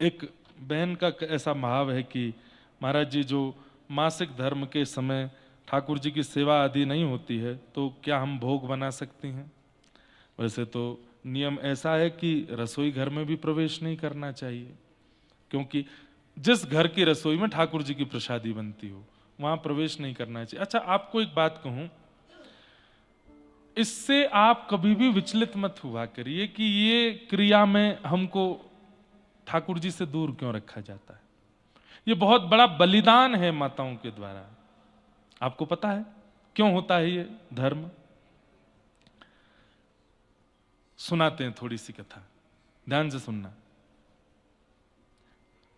एक बहन का ऐसा भाव है कि महाराज जी, जो मासिक धर्म के समय ठाकुर जी की सेवा आदि नहीं होती है तो क्या हम भोग बना सकती हैं? वैसे तो नियम ऐसा है कि रसोई घर में भी प्रवेश नहीं करना चाहिए, क्योंकि जिस घर की रसोई में ठाकुर जी की प्रसादी बनती हो वहां प्रवेश नहीं करना चाहिए। अच्छा, आपको एक बात कहूं, इससे आप कभी भी विचलित मत हुआ करिए कि ये क्रिया में हमको ठाकुर जी से दूर क्यों रखा जाता है। ये बहुत बड़ा बलिदान है माताओं के द्वारा। आपको पता है क्यों होता है ये धर्म? सुनाते हैं थोड़ी सी कथा, ध्यान से सुनना।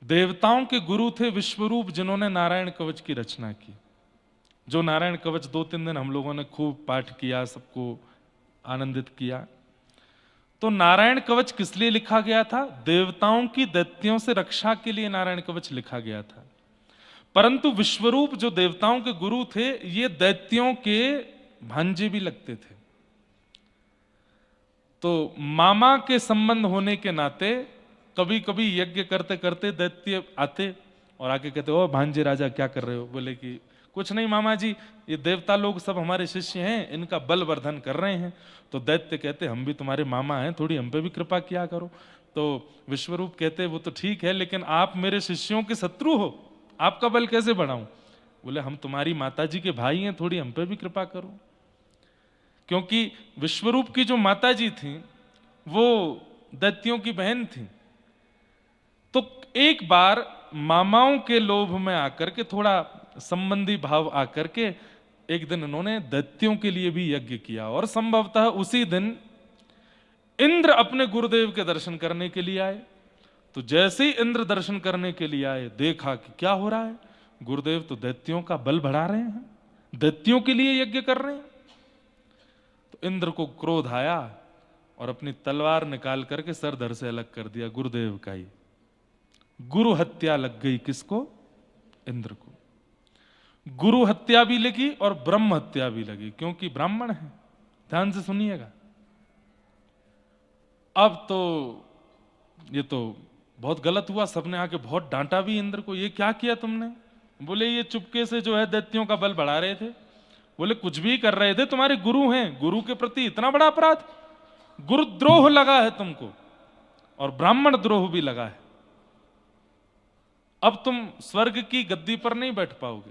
देवताओं के गुरु थे विश्वरूप, जिन्होंने नारायण कवच की रचना की। जो नारायण कवच 2-3 दिन हम लोगों ने खूब पाठ किया, सबको आनंदित किया। तो नारायण कवच किस लिए लिखा गया था? देवताओं की दैत्यों से रक्षा के लिए नारायण कवच लिखा गया था। परंतु विश्वरूप जो देवताओं के गुरु थे, ये दैत्यों के भांजे भी लगते थे। तो मामा के संबंध होने के नाते कभी कभी यज्ञ करते करते दैत्य आते और आके कहते, ओ भांजे राजा क्या कर रहे हो? बोले कि कुछ नहीं मामा जी, ये देवता लोग सब हमारे शिष्य हैं, इनका बल वर्धन कर रहे हैं। तो दैत्य कहते, हम भी तुम्हारे मामा हैं, थोड़ी हम पे भी कृपा किया करो। तो विश्वरूप कहते, वो तो ठीक है, लेकिन आप मेरे शिष्यों के शत्रु हो, आपका बल कैसे बढ़ाऊं? बोले, हम तुम्हारी माता जी के भाई हैं, थोड़ी हम पे भी कृपा करो। क्योंकि विश्वरूप की जो माता जी थी वो दैत्यों की बहन थी। तो एक बार मामाओं के लोभ में आकर के, थोड़ा संबंधी भाव आकर के, एक दिन उन्होंने दैत्यों के लिए भी यज्ञ किया। और संभवतः उसी दिन इंद्र अपने गुरुदेव के दर्शन करने के लिए आए। तो जैसे ही इंद्र दर्शन करने के लिए आए, देखा कि क्या हो रहा है, गुरुदेव तो दैत्यों का बल बढ़ा रहे हैं, दैत्यों के लिए यज्ञ कर रहे हैं। तो इंद्र को क्रोध आया और अपनी तलवार निकाल करके सर धड़ से अलग कर दिया, गुरुदेव का ही। गुरु हत्या लग गई किसको? इंद्र को। गुरु हत्या भी लगी और ब्रह्म हत्या भी लगी, क्योंकि ब्राह्मण है। ध्यान से सुनिएगा। अब तो ये तो बहुत गलत हुआ, सबने आके बहुत डांटा भी इंद्र को, ये क्या किया तुमने? बोले, ये चुपके से जो है दैत्यों का बल बढ़ा रहे थे। बोले, कुछ भी कर रहे थे, तुम्हारे गुरु हैं, गुरु के प्रति इतना बड़ा अपराध? गुरुद्रोह लगा है तुमको और ब्राह्मण द्रोह भी लगा है। अब तुम स्वर्ग की गद्दी पर नहीं बैठ पाओगे।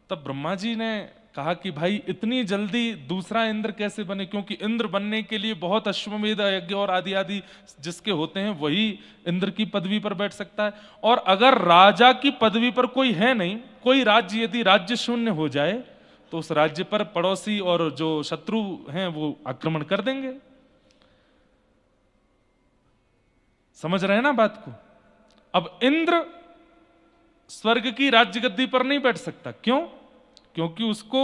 तब ब्रह्मा जी ने कहा कि भाई इतनी जल्दी दूसरा इंद्र कैसे बने? क्योंकि इंद्र बनने के लिए बहुत अश्वमेध यज्ञ और आदि आदि जिसके होते हैं, वही इंद्र की पदवी पर बैठ सकता है। और अगर राजा की पदवी पर कोई है नहीं, कोई राज्य यदि राज्य शून्य हो जाए तो उस राज्य पर पड़ोसी और जो शत्रु हैं वो आक्रमण कर देंगे। समझ रहे हैं ना बात को? अब इंद्र स्वर्ग की राज्य गद्दी पर नहीं बैठ सकता। क्यों? क्योंकि उसको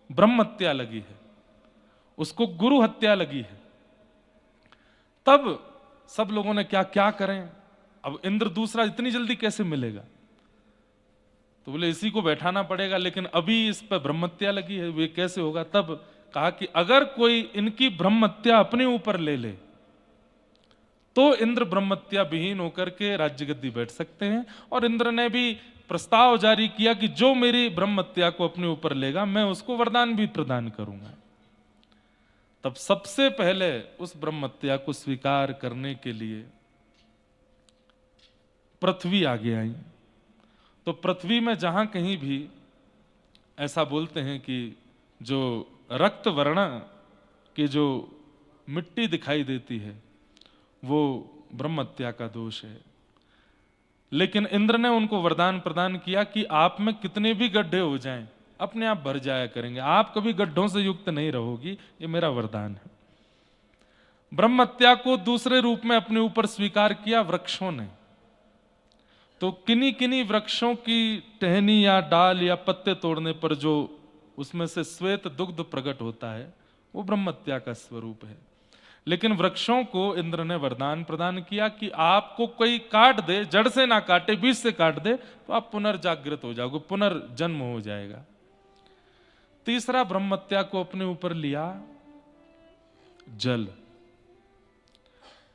ब्रह्म हत्या लगी है, उसको गुरु हत्या लगी है। तब सब लोगों ने क्या क्या करें, अब इंद्र दूसरा इतनी जल्दी कैसे मिलेगा? तो बोले, इसी को बैठाना पड़ेगा, लेकिन अभी इस पर ब्रह्म हत्या लगी है, वे कैसे होगा? तब कहा कि अगर कोई इनकी ब्रह्म हत्या अपने ऊपर ले ले तो इंद्र ब्रह्मत्या विहीन होकर के राज्य गद्दी बैठ सकते हैं। और इंद्र ने भी प्रस्ताव जारी किया कि जो मेरी ब्रह्मत्या को अपने ऊपर लेगा, मैं उसको वरदान भी प्रदान करूंगा। तब सबसे पहले उस ब्रह्मत्या को स्वीकार करने के लिए पृथ्वी आगे आई। तो पृथ्वी में जहां कहीं भी ऐसा बोलते हैं कि जो रक्त वर्ण की जो मिट्टी दिखाई देती है वो ब्रह्मत्या का दोष है। लेकिन इंद्र ने उनको वरदान प्रदान किया कि आप में कितने भी गड्ढे हो जाएं, अपने आप भर जाया करेंगे, आप कभी गड्ढों से युक्त नहीं रहोगी, ये मेरा वरदान है। ब्रह्मत्या को दूसरे रूप में अपने ऊपर स्वीकार किया वृक्षों ने। तो किन्हीं किन्हीं वृक्षों की टहनी या डाल या पत्ते तोड़ने पर जो उसमें से श्वेत दुग्ध प्रकट होता है वो ब्रह्मत्या का स्वरूप है। लेकिन वृक्षों को इंद्र ने वरदान प्रदान किया कि आपको कोई काट दे, जड़ से ना काटे, बीज से काट दे, तो आप पुनर्जागृत हो जाओगे, पुनर्जन्म हो जाएगा। तीसरा ब्रह्मत्या को अपने ऊपर लिया जल।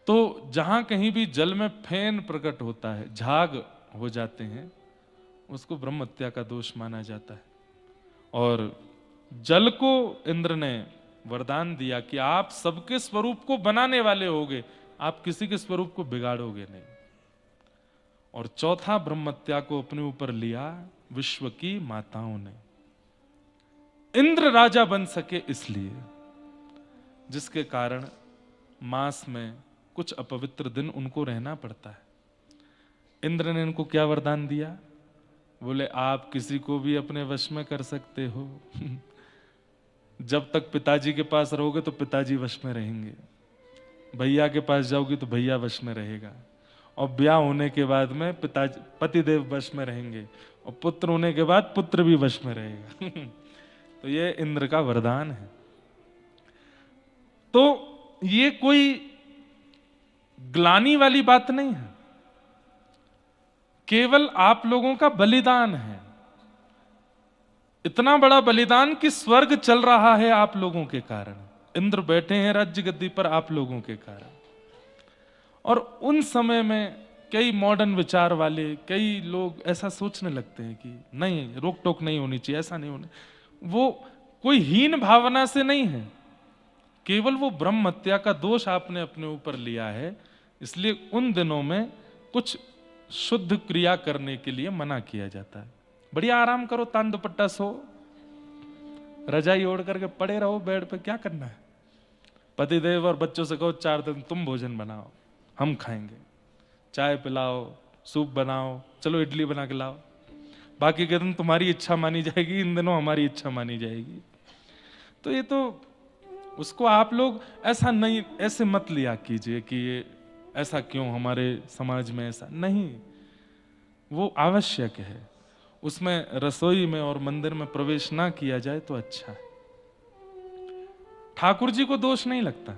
तो जहां कहीं भी जल में फेन प्रकट होता है, झाग हो जाते हैं, उसको ब्रह्म हत्या का दोष माना जाता है। और जल को इंद्र ने वरदान दिया कि आप सबके स्वरूप को बनाने वाले होगे, आप किसी के स्वरूप को बिगाड़ोगे नहीं। और चौथा ब्रह्म हत्या को अपने ऊपर लिया विश्व की माताओं ने। इंद्र राजा बन सके इसलिए, जिसके कारण मास में कुछ अपवित्र दिन उनको रहना पड़ता है। इंद्र ने इनको क्या वरदान दिया? बोले आप किसी को भी अपने वश में कर सकते हो। जब तक पिताजी के पास रहोगे तो पिताजी वश में रहेंगे, भैया के पास जाओगी तो भैया वश में रहेगा, और ब्याह होने के बाद में पिताजी पतिदेव वश में रहेंगे, और पुत्र होने के बाद पुत्र भी वश में रहेगा। तो ये इंद्र का वरदान है। तो ये कोई ग्लानि वाली बात नहीं है, केवल आप लोगों का बलिदान है। इतना बड़ा बलिदान कि स्वर्ग चल रहा है आप लोगों के कारण, इंद्र बैठे हैं राज्य गद्दी पर आप लोगों के कारण। और उन समय में कई मॉडर्न विचार वाले कई लोग ऐसा सोचने लगते हैं कि नहीं, रोक टोक नहीं होनी चाहिए, ऐसा नहीं होना। वो कोई हीन भावना से नहीं है, केवल वो ब्रह्म हत्या का दोष आपने अपने ऊपर लिया है, इसलिए उन दिनों में कुछ शुद्ध क्रिया करने के लिए मना किया जाता है। बढ़िया आराम करो, तान दुपट्टा सो, रजाई ओढ़ करके पड़े रहो बेड पे, क्या करना है। पतिदेव और बच्चों से कहो 4 दिन तुम भोजन बनाओ, हम खाएंगे, चाय पिलाओ, सूप बनाओ, चलो इडली बना के लाओ, बाकी के दिन तुम्हारी इच्छा मानी जाएगी, इन दिनों हमारी इच्छा मानी जाएगी। तो ये तो उसको आप लोग ऐसा नहीं, ऐसे मत लिया कीजिए कि ये ऐसा क्यों हमारे समाज में ऐसा नहीं, वो आवश्यक है। उसमें रसोई में और मंदिर में प्रवेश ना किया जाए तो अच्छा है। ठाकुर जी को दोष नहीं लगता।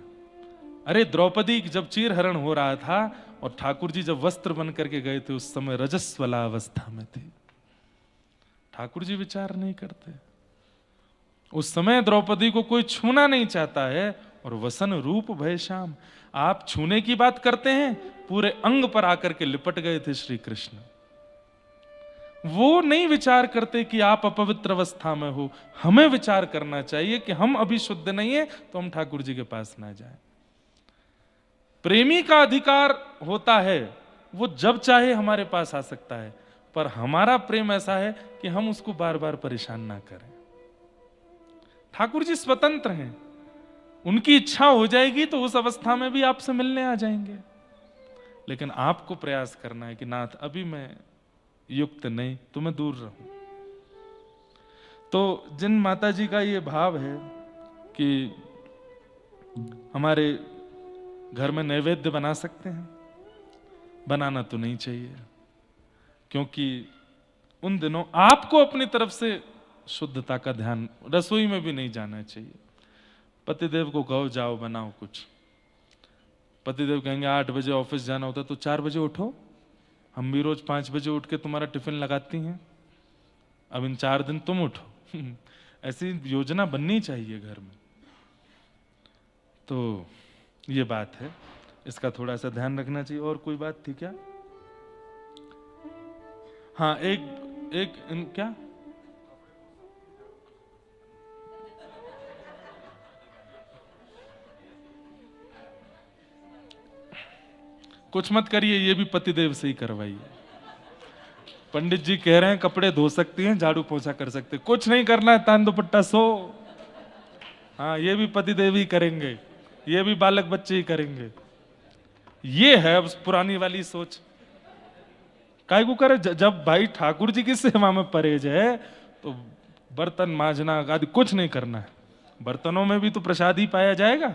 अरे द्रौपदी जब चीरहरण हो रहा था और ठाकुर जी जब वस्त्र बन करके गए थे, उस समय रजस्वला अवस्था में थे, ठाकुर जी विचार नहीं करते। उस समय द्रौपदी को कोई छूना नहीं चाहता है, और वसन रूप भय श्याम, आप छूने की बात करते हैं, पूरे अंग पर आकर के लिपट गए थे श्री कृष्ण। वो नहीं विचार करते कि आप अपवित्र अवस्था में हो। हमें विचार करना चाहिए कि हम अभी शुद्ध नहीं है तो हम ठाकुर जी के पास ना जाएं। प्रेमी का अधिकार होता है, वो जब चाहे हमारे पास आ सकता है, पर हमारा प्रेम ऐसा है कि हम उसको बार बार परेशान ना करें। ठाकुर जी स्वतंत्र हैं, उनकी इच्छा हो जाएगी तो उस अवस्था में भी आपसे मिलने आ जाएंगे। लेकिन आपको प्रयास करना है कि नाथ अभी मैं युक्त नहीं, तो मैं दूर रहूं। तो जिन माता जी का ये भाव है कि हमारे घर में नैवेद्य बना सकते हैं, बनाना तो नहीं चाहिए, क्योंकि उन दिनों आपको अपनी तरफ से शुद्धता का ध्यान, रसोई में भी नहीं जाना चाहिए। पतिदेव को कहो जाओ बनाओ कुछ, पतिदेव कहेंगे 8 बजे ऑफिस जाना होता है तो 4 बजे उठो, हम भी रोज 5 बजे उठ के तुम्हारा टिफिन लगाती हैं, अब इन 4 दिन तुम उठो। ऐसी योजना बननी चाहिए घर में। तो ये बात है, इसका थोड़ा सा ध्यान रखना चाहिए। और कोई बात थी क्या? हाँ, क्या कुछ मत करिए, ये भी पतिदेव से ही करवाइए। पंडित जी कह रहे हैं कपड़े धो सकती हैं, झाड़ू पोछा कर सकते, कुछ नहीं करना है, तान दुपट्टा सो। हाँ, ये भी पतिदेव ही करेंगे, ये भी बालक बच्चे ही करेंगे। ये है अब पुरानी वाली सोच। काय को करे, जब भाई ठाकुर जी की सेवा में परहेज है तो बर्तन मांजना आदि कुछ नहीं करना है। बर्तनों में भी तो प्रसाद ही पाया जाएगा,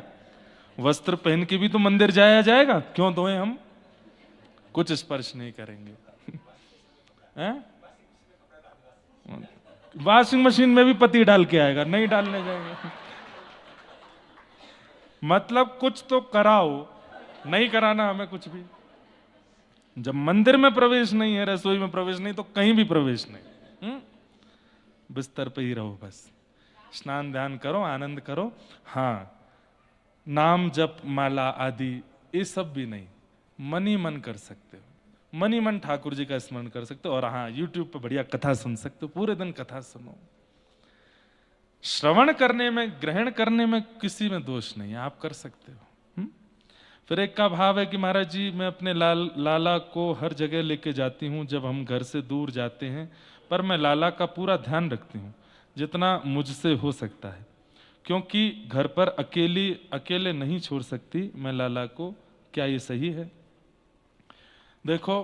वस्त्र पहन के भी तो मंदिर जाया जाएगा, क्यों धोए हम? कुछ स्पर्श नहीं करेंगे। वॉशिंग मशीन में भी पति डाल के आएगा, नहीं डालने जाएंगे। मतलब कुछ तो कराओ, नहीं कराना हमें कुछ भी। जब मंदिर में प्रवेश नहीं है, रसोई में प्रवेश नहीं, तो कहीं भी प्रवेश नहीं। बिस्तर पे ही रहो बस, स्नान ध्यान करो, आनंद करो। हाँ, नाम जप माला आदि ये सब भी नहीं, मन ही मन कर सकते हो, मन ही मन ठाकुर जी का स्मरण कर सकते हो। और हाँ, यूट्यूब पे बढ़िया कथा सुन सकते हो, पूरे दिन कथा सुनो। श्रवण करने में, ग्रहण करने में किसी में दोष नहीं है, आप कर सकते हो। फिर एक का भाव है कि महाराज जी मैं अपने लाला को हर जगह लेके जाती हूँ जब हम घर से दूर जाते हैं, पर मैं लाला का पूरा ध्यान रखती हूँ जितना मुझसे हो सकता है, क्योंकि घर पर अकेले नहीं छोड़ सकती मैं लाला को। क्या ये सही है? देखो,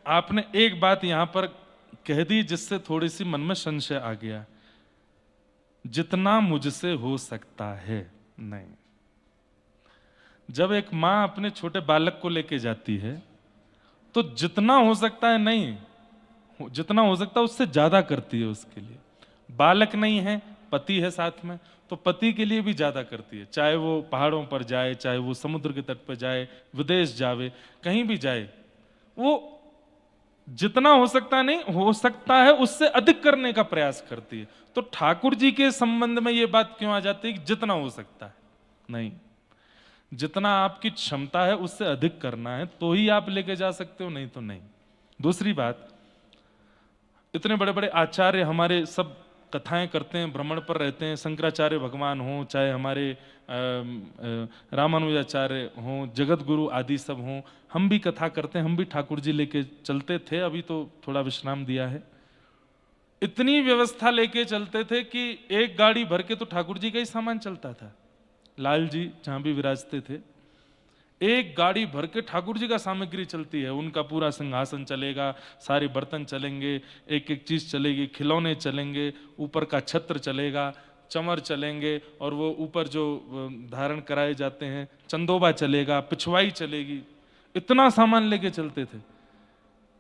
आपने एक बात यहां पर कह दी जिससे थोड़ी सी मन में संशय आ गया, जितना मुझसे हो सकता है। नहीं, जब एक मां अपने छोटे बालक को लेके जाती है तो जितना हो सकता है नहीं, जितना हो सकता है उससे ज्यादा करती है उसके लिए। बालक नहीं है, पति है साथ में, तो पति के लिए भी ज्यादा करती है, चाहे वो पहाड़ों पर जाए, चाहे वो समुद्र के तट पर जाए, विदेश जावे, कहीं भी जाए, वो जितना हो सकता नहीं, हो सकता है उससे अधिक करने का प्रयास करती है। तो ठाकुर जी के संबंध में ये बात क्यों आ जाती है कि जितना हो सकता है? नहीं, जितना आपकी क्षमता है उससे अधिक करना है तो ही आप लेके जा सकते हो, नहीं तो नहीं। दूसरी बात, इतने बड़े बड़े आचार्य हमारे सब कथाएं करते हैं, भ्रमण पर रहते हैं, शंकराचार्य भगवान हों, चाहे हमारे रामानुजाचार्य हों, जगत गुरु आदि सब हों, हम भी कथा करते हैं, हम भी ठाकुर जी लेके चलते थे, अभी तो थोड़ा विश्राम दिया है। इतनी व्यवस्था लेके चलते थे कि एक गाड़ी भर के तो ठाकुर जी का ही सामान चलता था। लाल जी जहां भी विराजते थे, एक गाड़ी भर के ठाकुर जी का सामग्री चलती है, उनका पूरा सिंहासन चलेगा, सारे बर्तन चलेंगे, एक एक चीज चलेगी, खिलौने चलेंगे, ऊपर का छत्र चलेगा, चमर चलेंगे, और वो ऊपर जो धारण कराए जाते हैं चंदोबा चलेगा, पिछवाई चलेगी, इतना सामान लेके चलते थे।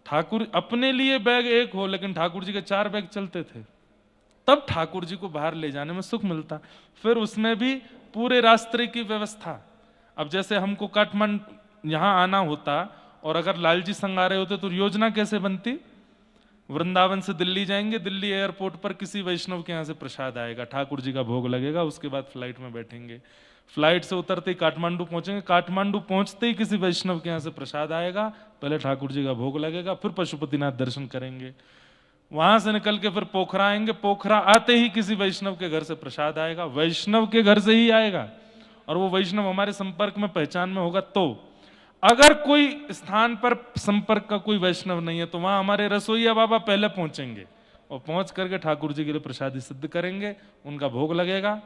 ठाकुर अपने लिए बैग एक हो, लेकिन ठाकुर जी के 4 बैग चलते थे, तब ठाकुर जी को बाहर ले जाने में सुख मिलता। फिर उसमें भी पूरे रास्ते की व्यवस्था। अब जैसे हमको काठमांडू यहां आना होता और अगर लालजी संग आ रहे होते तो योजना कैसे बनती? वृंदावन से दिल्ली जाएंगे, दिल्ली एयरपोर्ट पर किसी वैष्णव के यहाँ से प्रसाद आएगा, ठाकुर जी का भोग लगेगा, उसके बाद फ्लाइट में बैठेंगे, फ्लाइट से उतरते ही काठमांडू पहुंचेंगे, काठमांडू पहुंचते ही किसी वैष्णव के यहाँ से प्रसाद आएगा, पहले ठाकुर जी का भोग लगेगा, फिर पशुपतिनाथ दर्शन करेंगे, वहां से निकल के फिर पोखरा आएंगे, पोखरा आते ही किसी वैष्णव के घर से प्रसाद आएगा, वैष्णव के घर से ही आएगा, और वो वैष्णव हमारे संपर्क में, पहचान में होगा। तो अगर कोई स्थान पर संपर्क का कोई वैष्णव नहीं है तो वहां हमारे रसोईया बाबा पहले पहुंचेंगे और पहुंच करके ठाकुर जी के लिए प्रसादी सिद्ध करेंगे, उनका भोग लगेगा,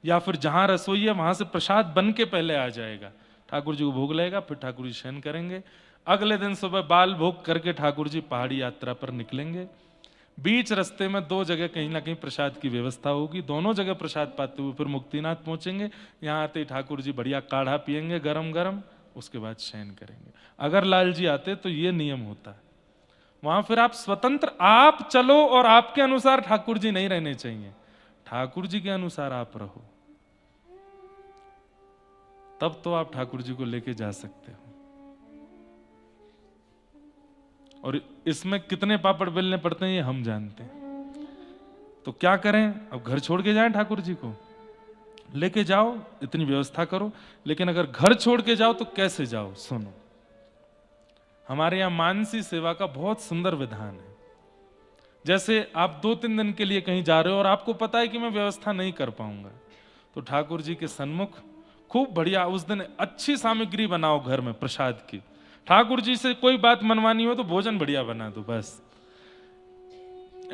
या फिर जहां रसोई है वहां से प्रसाद बन के पहले आ जाएगा, ठाकुर जी को भोग लगेगा, फिर ठाकुर जी शयन करेंगे। अगले दिन सुबह बाल भोग करके ठाकुर जी पहाड़ी यात्रा पर निकलेंगे। बीच रास्ते में 2 जगह कहीं ना कहीं प्रसाद की व्यवस्था होगी, दोनों जगह प्रसाद पाते हुए फिर मुक्तिनाथ पहुंचेंगे। यहाँ आते ही ठाकुर जी बढ़िया काढ़ा पियेंगे गरम गरम, उसके बाद शयन करेंगे। अगर लाल जी आते तो ये नियम होता, वहां फिर आप स्वतंत्र, आप चलो, और आपके अनुसार ठाकुर जी नहीं रहने चाहिए, ठाकुर जी के अनुसार आप रहो, तब तो आप ठाकुर जी को लेके जा सकते हो। और इसमें कितने पापड़ बेलने पड़ते हैं ये हम जानते हैं। तो क्या करें, अब घर छोड़ के जाएं ठाकुर जी को? लेके जाओ, इतनी व्यवस्था करो, लेकिन अगर घर छोड़ के जाओ तो कैसे जाओ? सुनो, हमारे यहां मानसी सेवा का बहुत सुंदर विधान है। जैसे आप 2-3 दिन के लिए कहीं जा रहे हो और आपको पता है कि मैं व्यवस्था नहीं कर पाऊंगा, तो ठाकुर जी के सन्मुख खूब बढ़िया उस दिन अच्छी सामग्री बनाओ घर में प्रसाद की। ठाकुर जी से कोई बात मनवानी हो तो भोजन बढ़िया बना दो बस।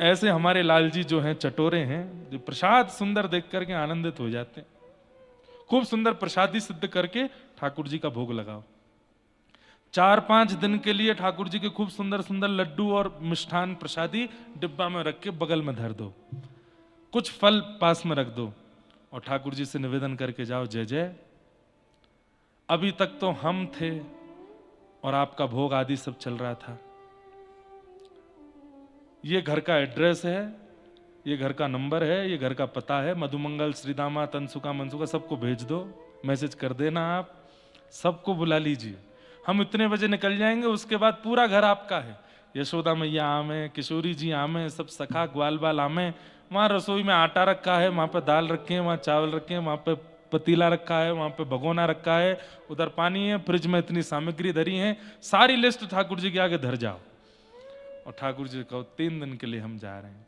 ऐसे हमारे लाल जी जो हैं चटोरे हैं, जो प्रसाद सुंदर देख करके आनंदित हो जाते हैं। खूब सुंदर प्रसादी सिद्ध करके ठाकुर जी का भोग लगाओ। 4-5 दिन के लिए ठाकुर जी के खूब सुंदर सुंदर लड्डू और मिष्ठान प्रसादी डिब्बा में रख के बगल में धर दो, कुछ फल पास में रख दो, और ठाकुर जी से निवेदन करके जाओ, जय जय, अभी तक तो हम थे और आपका भोग आदि सब चल रहा था, ये घर का एड्रेस है, ये घर का नंबर है, ये घर का पता है, मधुमंगल, श्रीदामा, तनसुका, मनसुका सबको भेज दो, मैसेज कर देना, आप सबको बुला लीजिए, हम इतने बजे निकल जाएंगे, उसके बाद पूरा घर आपका है। यशोदा मैया आमे, किशोरी जी आमे, सब सखा ग्वाल बाल आमे, वहां रसोई में आटा रखा है, वहां पे दाल रखे हैं, वहां चावल रखे हैं, वहां पे पतीला रखा है, वहां पे भगोना रखा है, उधर पानी है, फ्रिज में इतनी सामग्री धरी है, सारी लिस्ट ठाकुर जी के आगे धर जाओ और ठाकुर जी कहो 3 दिन के लिए हम जा रहे हैं।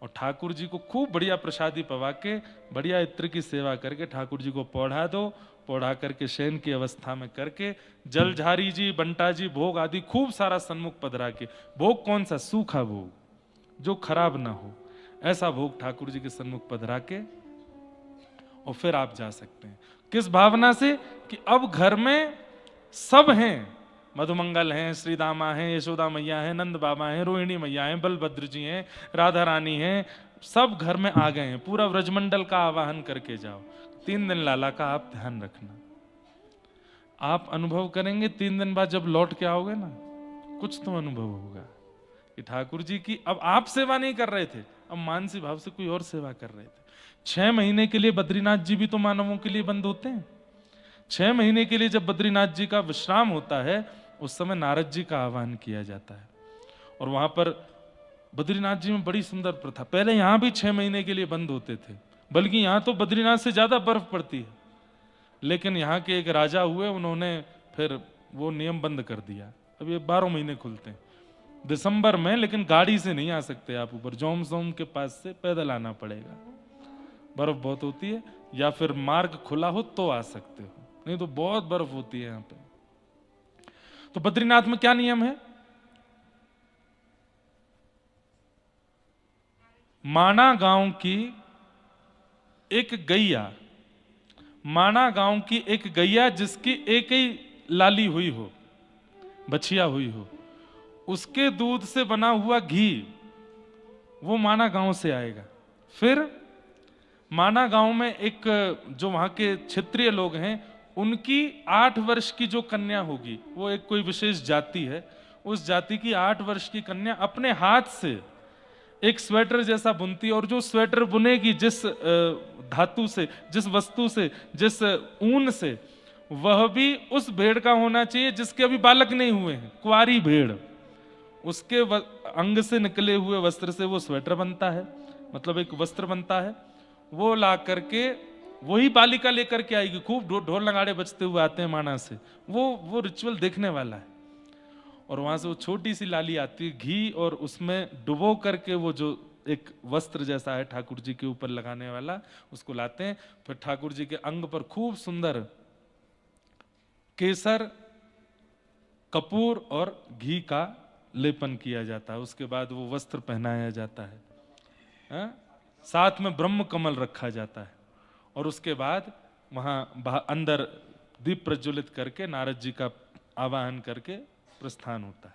और ठाकुर जी को खूब बढ़िया प्रसादी पवा के, बढ़िया इत्र की सेवा करके ठाकुर जी को पौढ़ा दो, पौढ़ा करके शयन की अवस्था में करके जलझारी जी, बंटा जी भोग आदि खूब सारा सन्मुख पधरा के, भोग कौन सा? सूखा भोग जो खराब ना हो, ऐसा भोग ठाकुर जी के सन्मुख पधरा के और फिर आप जा सकते हैं। किस भावना से? कि अब घर में सब हैं, मधुमंगल हैं, श्री दामा हैं, यशोदा मैया हैं, नंद बाबा हैं, रोहिणी मैया हैं, बलभद्र जी हैं, राधा रानी हैं, सब घर में आ गए हैं। पूरा व्रजमंडल का आवाहन करके जाओ। 3 दिन लाला का आप ध्यान रखना। आप अनुभव करेंगे 3 दिन बाद जब लौट के आओगे ना, कुछ तो अनुभव होगा कि ठाकुर जी की अब आप सेवा नहीं कर रहे थे, अब मानसी भाव से कोई और सेवा कर रहे थे। 6 महीने के लिए बद्रीनाथ जी भी तो मानवों के लिए बंद होते हैं। 6 महीने के लिए जब बद्रीनाथ जी का विश्राम होता है, उस समय नारद जी का आह्वान किया जाता है। और वहां पर बद्रीनाथ जी में बड़ी सुंदर प्रथा, पहले यहां भी 6 महीने के लिए बंद होते थे, बल्कि यहां तो बद्रीनाथ से ज्यादा बर्फ पड़ती है, लेकिन यहाँ के एक राजा हुए, उन्होंने फिर वो नियम बंद कर दिया। अब ये 12 महीने खुलते हैं दिसंबर में, लेकिन गाड़ी से नहीं आ सकते आप ऊपर, जोम सोम के पास से पैदल आना पड़ेगा, बर्फ बहुत होती है, या फिर मार्ग खुला हो तो आ सकते हो, नहीं तो बहुत बर्फ होती है यहाँ पे। तो बद्रीनाथ में क्या नियम है? माना गांव की एक गैया, माना गांव की एक गैया जिसकी एक ही लाली हुई हो, बछिया हुई हो, उसके दूध से बना हुआ घी वो माना गांव से आएगा। फिर माना गांव में एक जो वहां के क्षेत्रीय लोग हैं, उनकी 8 वर्ष की जो कन्या होगी, वो एक कोई विशेष जाति है, उस जाति की 8 वर्ष की कन्या अपने हाथ से एक स्वेटर जैसा बुनती है, और जो स्वेटर बुनेगी जिस धातु से, जिस वस्तु से, जिस ऊन से, वह भी उस भेड़ का होना चाहिए जिसके अभी बालक नहीं हुए हैं, कुंवारी भेड़, उसके अंग से निकले हुए वस्त्र से वो स्वेटर बनता है, मतलब एक वस्त्र बनता है। वो ला करके वही बालिका लेकर के आएगी, खूब ढोल नगाड़े बजते हुए आते हैं माना से, वो रिचुअल देखने वाला है। और वहां से वो छोटी सी लाली आती है, घी और उसमें डुबो करके वो जो एक वस्त्र जैसा है ठाकुर जी के ऊपर लगाने वाला, उसको लाते हैं। फिर ठाकुर जी के अंग पर खूब सुंदर केसर, कपूर और घी का लेपन किया जाता है। उसके बाद वो वस्त्र पहनाया जाता है, साथ में ब्रह्म कमल रखा जाता है, और उसके बाद वहां अंदर दीप प्रज्वलित करके नारद जी का आवाहन करके प्रस्थान होता है।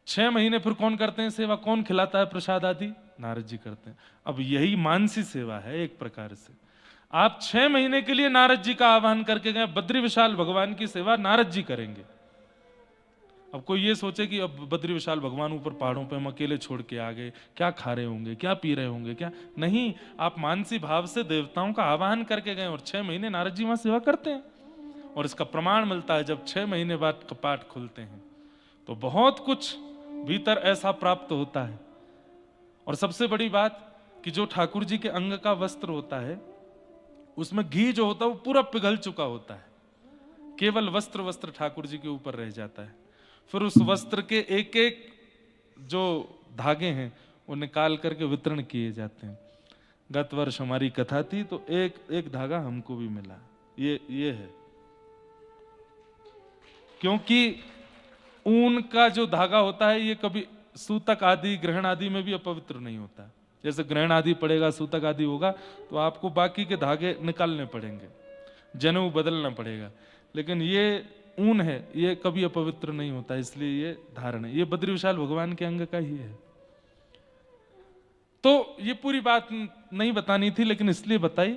6 महीने फिर कौन करते हैं सेवा? कौन खिलाता है प्रसाद आदि? नारद जी करते हैं। अब यही मानसी सेवा है एक प्रकार से। आप 6 महीने के लिए नारद जी का आह्वान करके गए, बद्री विशाल भगवान की सेवा नारद जी करेंगे। अब कोई ये सोचे कि अब बद्री विशाल भगवान ऊपर पहाड़ों पे हम अकेले छोड़ के आ गए, क्या खा रहे होंगे, क्या पी रहे होंगे, क्या नहीं, आप मानसी भाव से देवताओं का आह्वान करके गए और 6 महीने नारद जी वहां सेवा करते हैं। और इसका प्रमाण मिलता है जब 6 महीने बाद कपाट खुलते हैं तो बहुत कुछ भीतर ऐसा प्राप्त होता है। और सबसे बड़ी बात कि जो ठाकुर जी के अंग का वस्त्र होता है, उसमें घी जो होता है वो पूरा पिघल चुका होता है, केवल वस्त्र ठाकुर जी के ऊपर रह जाता है। फिर उस वस्त्र के एक एक जो धागे हैं वो निकाल करके वितरण किए जाते हैं। गत वर्ष हमारी कथा थी तो एक एक धागा हमको भी मिला, ये है, क्योंकि ऊन का जो धागा होता है ये कभी सूतक आदि ग्रहण आदि में भी अपवित्र नहीं होता। जैसे ग्रहण आदि पड़ेगा, सूतक आदि होगा तो आपको बाकी के धागे निकालने पड़ेंगे, जनेऊ बदलना पड़ेगा, लेकिन ये ऊन है, ये कभी अपवित्र नहीं होता, इसलिए ये धारण है। ये बद्री विशाल भगवान के अंग का ही है। तो ये पूरी बात नहीं बतानी थी, लेकिन इसलिए बताई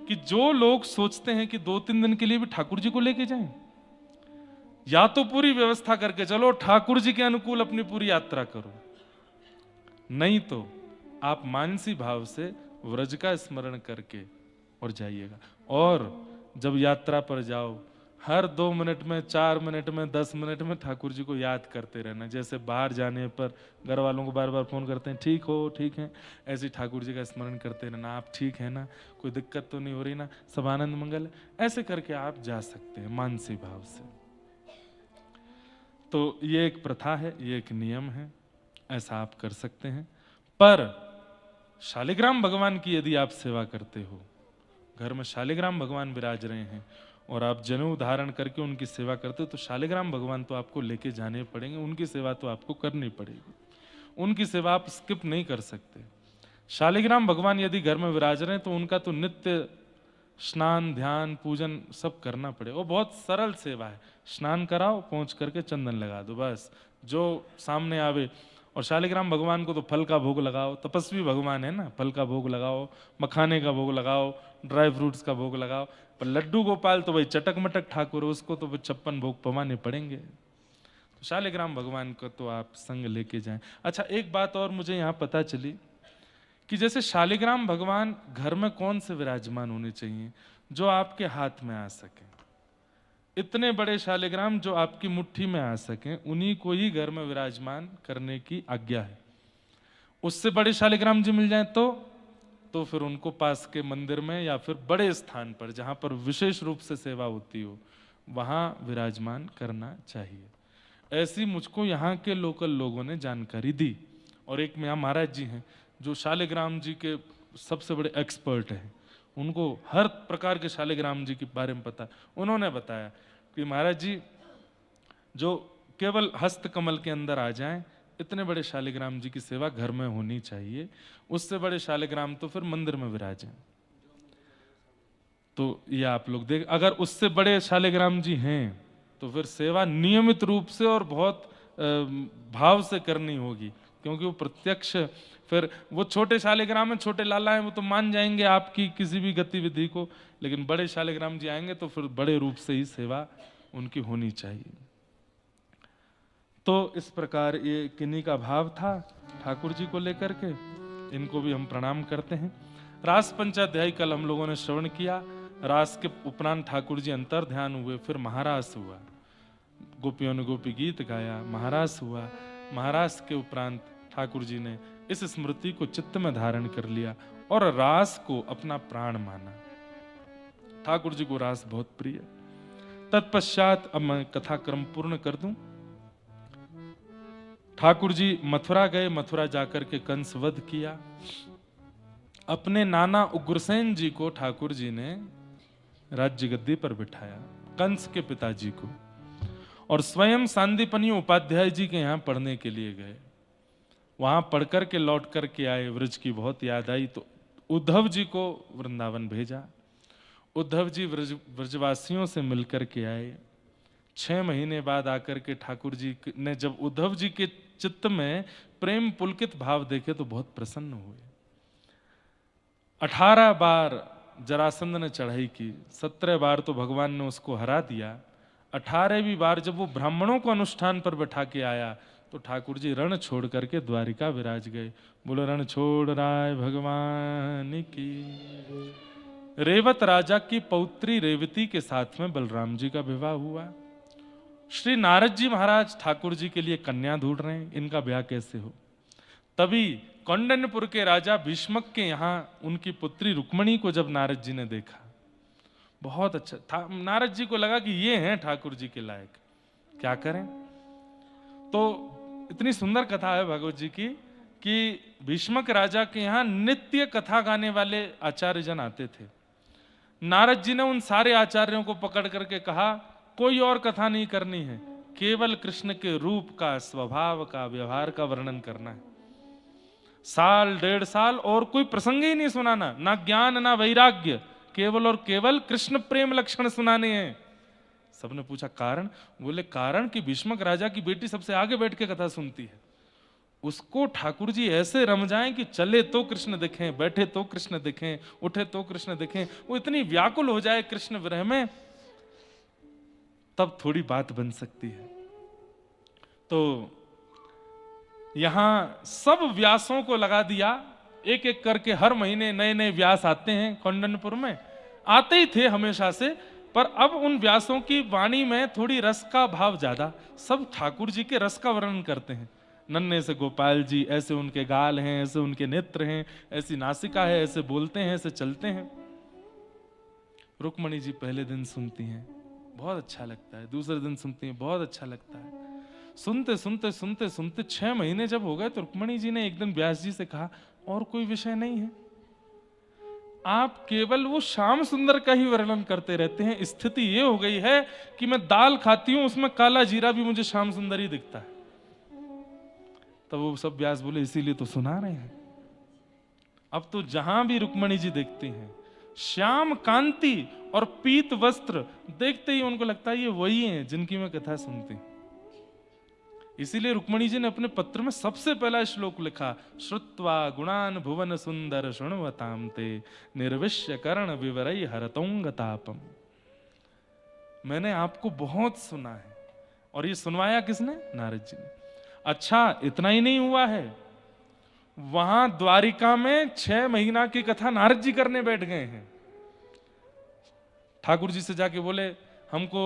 कि जो लोग सोचते हैं कि 2-3 दिन के लिए भी ठाकुर जी को लेके जाएं, या तो पूरी व्यवस्था करके चलो, ठाकुर जी के अनुकूल अपनी पूरी यात्रा करो, नहीं तो आप मानसी भाव से व्रज का स्मरण करके और जाइएगा। और जब यात्रा पर जाओ हर 2 मिनट में, 4 मिनट में, 10 मिनट में ठाकुर जी को याद करते रहना। जैसे बाहर जाने पर घर वालों को बार बार फोन करते हैं, ठीक हो, ठीक है, ऐसे ही ठाकुर जी का स्मरण करते रहना। आप ठीक है ना, कोई दिक्कत तो नहीं हो रही ना, सब आनंद मंगल है, ऐसे करके आप जा सकते हैं मानसी भाव से। तो ये एक प्रथा है, ये एक नियम है, ऐसा आप कर सकते हैं। पर शालिग्राम भगवान की यदि आप सेवा करते हो, घर में शालिग्राम भगवान विराज रहे हैं और आप जनेऊ धारण करके उनकी सेवा करते हो, तो शालिग्राम भगवान तो आपको लेके जाने पड़ेंगे, उनकी सेवा तो आपको करनी पड़ेगी, उनकी सेवा आप स्किप नहीं कर सकते। शालिग्राम भगवान यदि घर में विराज रहे हैं तो उनका तो नित्य स्नान, ध्यान, पूजन सब करना पड़े। वो बहुत सरल सेवा है, स्नान कराओ, पहुंच करके चंदन लगा दो, बस जो सामने आवे। और शालिग्राम भगवान को तो फल का भोग लगाओ, तपस्वी भगवान है ना, फल का भोग लगाओ, मखाने का भोग लगाओ, ड्राई फ्रूट्स का भोग लगाओ। पर लड्डू गोपाल तो भाई चटक मटक ठाकुर, उसको तो 56 भोग पवाने पड़ेंगे। तो शालिग्राम भगवान को तो आप संग लेके जाएं। अच्छा, एक बात और मुझे यहाँ पता चली कि जैसे शालिग्राम भगवान घर में कौन से विराजमान होने चाहिए, जो आपके हाथ में आ सके। इतने बड़े शालिग्राम जो आपकी मुट्ठी में आ सके, उन्हीं को ही घर में विराजमान करने की आज्ञा है। उससे बड़े शालिग्राम जी मिल जाए तो फिर उनको पास के मंदिर में या फिर बड़े स्थान पर जहां पर विशेष रूप से सेवा होती हो, वहां विराजमान करना चाहिए। ऐसी मुझको यहाँ के लोकल लोगों ने जानकारी दी। और एक यहाँ महाराज जी हैं जो शालिग्राम जी के सबसे बड़े एक्सपर्ट हैं, उनको हर प्रकार के शालिग्राम जी के बारे में पता। उन्होंने बताया कि महाराज जी जो केवल हस्त कमल के अंदर आ जाएं, इतने बड़े शालिग्राम जी की सेवा घर में होनी चाहिए, उससे बड़े शालिग्राम तो फिर मंदिर में विराजें। तो ये आप लोग देख, अगर उससे बड़े शालिग्राम जी हैं तो फिर सेवा नियमित रूप से और बहुत भाव से करनी होगी, क्योंकि वो प्रत्यक्ष, फिर वो छोटे शालिग्राम है, छोटे लाला हैं, वो तो मान जाएंगे आपकी किसी भी गतिविधि को, लेकिन बड़े शालिग्राम जी आएंगे तो फिर बड़े रूप से ही सेवा उनकी होनी चाहिए। तो इस प्रकार ये किन्हीं का भाव था ठाकुर जी को लेकर के, इनको भी हम प्रणाम करते हैं। रास पंचाध्यायी कल हम लोगों ने श्रवण किया। रास के उपरांत ठाकुर जी अंतर ध्यान हुए, फिर महारास हुआ, गोपियों ने गोपी गीत गाया, महारास हुआ। महारास के उपरांत ठाकुर जी ने इस स्मृति को चित्त में धारण कर लिया और रास को अपना प्राण माना। ठाकुर जी को रास बहुत प्रिय। तत्पश्चात अब मैं कथा क्रम पूर्ण कर दूं। ठाकुर जी मथुरा गए, मथुरा जाकर के कंस वध किया। अपने नाना उग्रसेन जी को ठाकुर जी ने राज्य गद्दी पर बिठाया, कंस के पिताजी को, और स्वयं सांदीपनी उपाध्याय जी के यहाँ पढ़ने के लिए गए। वहां पढ़कर के लौट करके आए, व्रज की बहुत याद आई तो उद्धव जी को वृंदावन भेजा। उद्धव जी व्रजवासियों से मिलकर के आए। 6 महीने बाद आकर के ठाकुर जी ने जब उद्धव जी के चित्त में प्रेम पुलकित भाव देखे तो बहुत प्रसन्न हुए। 18 बार जरासंध ने चढ़ाई की, 17 बार तो भगवान ने उसको हरा दिया। 18वीं बार जब वो ब्राह्मणों को अनुष्ठान पर बैठा के आया तो ठाकुर जी रण छोड़ करके द्वारिका विराज गए। बोलो रण छोड़ राय भगवान की। रेवत राजा की पौत्री रेवती के साथ में बलराम जी का विवाह हुआ। श्री नारद जी महाराज ठाकुर जी के लिए कन्या ढूंढ रहे हैं, इनका ब्याह कैसे हो। तभी कौंडन्यपुर के राजा भीष्मक के यहाँ उनकी पुत्री रुक्मणी को जब नारद जी ने देखा, बहुत अच्छा था, नारद जी को लगा कि ये हैं ठाकुर जी के लायक, क्या करें। तो इतनी सुंदर कथा है भागवत जी की कि भीष्मक राजा के यहाँ नित्य कथा गाने वाले आचार्य जन आते थे। नारद जी ने उन सारे आचार्यों को पकड़ करके कहा, कोई और कथा नहीं करनी है, केवल कृष्ण के रूप का, स्वभाव का, व्यवहार का वर्णन करना है। 1.5 साल और कोई प्रसंग ही नहीं सुनाना, ना ज्ञान ना वैराग्य, केवल और केवल कृष्ण प्रेम लक्षण सुनाने हैं। सबने पूछा कारण? बोले कारण कि भीष्मक राजा की बेटी सबसे आगे बैठ के कथा सुनती है, उसको ठाकुर जी ऐसे रम जाएं कि चले तो कृष्ण दिखें, बैठे तो कृष्ण दिखें, उठे तो कृष्ण दिखें, वो इतनी व्याकुल हो जाए कृष्ण विरह में, तब थोड़ी बात बन सकती है। तो यहां सब व्यासों को लगा दिया, एक एक करके हर महीने नए नए व्यास आते हैं। कौंडन्यपुर में आते ही थे हमेशा से, पर अब उन व्यासों की वाणी में थोड़ी रस का भाव ज्यादा। सब ठाकुर जी के रस का वर्णन करते हैं। नन्हे से गोपाल जी, ऐसे उनके गाल हैं, ऐसे उनके नेत्र हैं, ऐसी नासिका है, ऐसे बोलते हैं, ऐसे चलते हैं। रुक्मणी जी पहले दिन सुनती हैं, बहुत अच्छा लगता है। दूसरे दिन सुनती हैं, बहुत अच्छा लगता है। सुनते सुनते सुनते सुनते 6 महीने जब हो गए तो रुक्मणी जी ने एक दिन व्यास जी से कहा, और कोई विषय नहीं है, आप केवल वो श्याम सुंदर का ही वर्णन करते रहते हैं। स्थिति ये हो गई है कि मैं दाल खाती हूं, उसमें काला जीरा भी मुझे श्याम सुंदर ही दिखता है। तब वो सब व्यास बोले, इसीलिए तो सुना रहे हैं। अब तो जहां भी रुक्मणी जी देखती हैं, श्याम कांति और पीत वस्त्र देखते ही उनको लगता है ये वही हैं जिनकी मैं कथा सुनती हूं। इसीलिए रुक्मणी जी ने अपने पत्र में सबसे पहला श्लोक लिखा, श्रुत्वा गुणान भुवन सुंदर शृण्वताम ते निर्विश्य कर्ण विवरई हरतोंगतापम। मैंने आपको बहुत सुना है। और ये सुनवाया किसने? नारद जी ने। अच्छा, इतना ही नहीं हुआ है, वहां द्वारिका में 6 महीना की कथा नारद जी करने बैठ गए हैं। ठाकुर जी से जाके बोले, हमको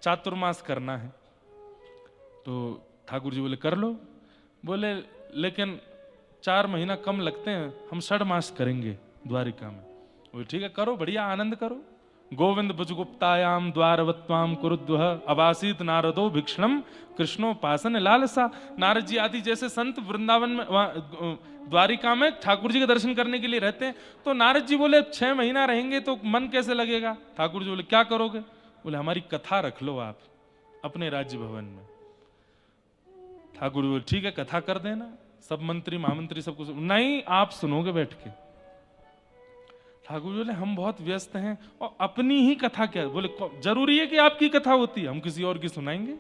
चातुर्मास करना है। तो ठाकुर जी बोले, कर लो। बोले, लेकिन 4 महीना कम लगते हैं, हम 6 मास करेंगे द्वारिका में। बोले, ठीक है, करो, बढ़िया, आनंद करो। गोविंद भुजगुप्तायाम द्वारवत्वाम कुरुद्वह अवासीत नारदो भिक्षणम कृष्णोपासन लालसा। नारद जी आदि जैसे संत वृंदावन में, द्वारिका में ठाकुर जी के दर्शन करने के लिए रहते हैं। तो नारद जी बोले, 6 महीना रहेंगे तो मन कैसे लगेगा? ठाकुर जी बोले, क्या करोगे? बोले, हमारी कथा रख लो आप अपने राज्य भवन में। ठाकुर जी बोले, ठीक है, कथा कर देना। सब मंत्री महामंत्री सबको, नहीं, आप सुनोगे बैठ के। ठाकुर जी बोले, हम बहुत व्यस्त हैं और अपनी ही कथा क्या? बोले, जरूरी है कि आपकी कथा होती है, हम किसी और की सुनाएंगे?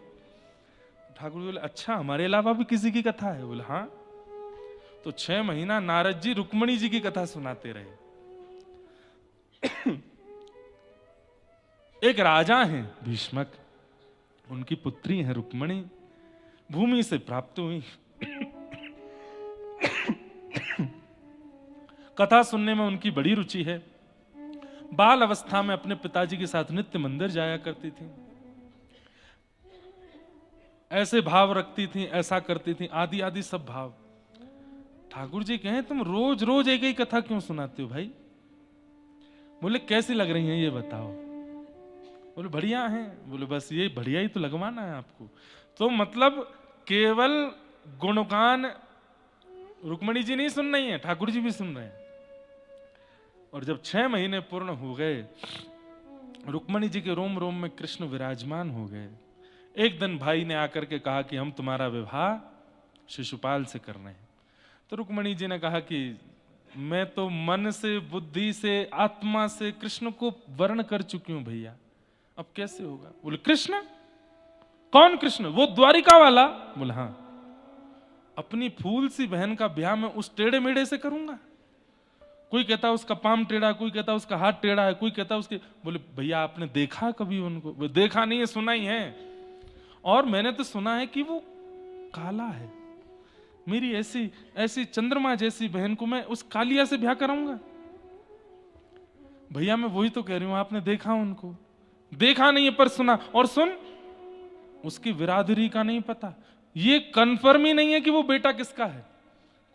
ठाकुर जी बोले, अच्छा, हमारे अलावा भी किसी की कथा है? बोले, हाँ। तो 6 महीना नारद जी रुक्मणी जी की कथा सुनाते रहे। एक राजा हैं भीष्मक, उनकी पुत्री है रुक्मणी, भूमि से प्राप्त हुई। कथा सुनने में उनकी बड़ी रुचि है। बाल अवस्था में अपने पिताजी के साथ नित्य मंदिर जाया करती थी, ऐसे भाव रखती थी, ऐसा करती थी, आदि आदि सब भाव। ठाकुर जी कहें, तुम रोज रोज एक ही कथा क्यों सुनाते हो भाई? बोले, कैसी लग रही हैं ये बताओ? बोले, बढ़िया है। बोले, बस ये बढ़िया ही तो लगवाना है आपको। तो मतलब केवल गुणगान रुक्मणी जी नहीं सुन रही है, ठाकुर जी भी सुन रहे हैं। और जब 6 महीने पूर्ण हो गए, रुक्मणी जी के रोम रोम में कृष्ण विराजमान हो गए। एक दिन भाई ने आकर के कहा कि हम तुम्हारा विवाह शिशुपाल से कर रहे हैं। तो रुक्मणी जी ने कहा कि मैं तो मन से, बुद्धि से, आत्मा से कृष्ण को वर्ण कर चुकी हूं भैया, अब कैसे होगा? बोले, कृष्ण? कौन कृष्ण? वो द्वारिका वाला? बोले, हाँ। अपनी फूल सी बहन का ब्याह मैं उस टेढ़े मेढ़े से करूंगा? कोई कहता उसका पाम टेढ़ा, कोई कहता उसका हाथ टेढ़ा है, कोई कहता उसके। बोले, भैया आपने देखा कभी उनको? बोले, देखा नहीं है, सुना ही है। और मैंने तो सुना है कि वो काला है। मेरी ऐसी ऐसी चंद्रमा जैसी बहन को मैं उस कालिया से ब्याह कराऊंगा? भैया मैं वही तो कह रही हूं, आपने देखा उनको? देखा नहीं है पर सुना। और सुन, उसकी बिरादरी का नहीं पता, ये कंफर्म ही नहीं है कि वो बेटा किसका है।